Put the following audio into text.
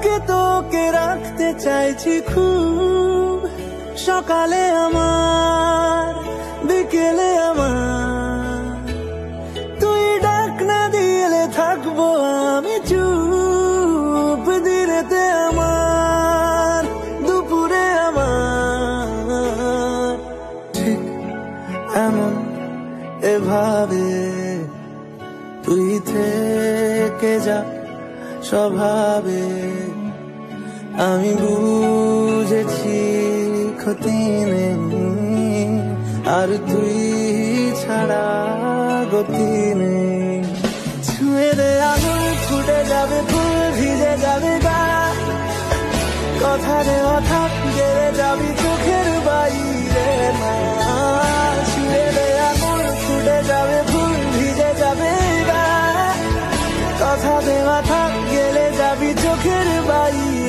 বুকে তোকে রাখতে চাইছি খুব, সকালে আমার বিকেলে আমার, তুই ডাক না দিলে থাকবো আমি চুপ, দিনেতে আমার দুপুরে আমার, ঠিক এমন এভাবে তুই থেকে যা স্বভাবে। আমি বুঝেছি ক্ষতি নেই, আর তুই ছাড়া গতি নেই। ছুঁয়ে দে আঙুল, ফুটে যাবে ফুল, ভিজে যাবে গা, কথা দেওয়া থাক, গেলে যাবি চোখের বাইরে না। ছুঁয়ে দে আঙুল, ফুটে যাবে ফুল, ভিজে যাবে গা, কথা দেওয়া থাক, গেলে যাবি চোখের বাইরে।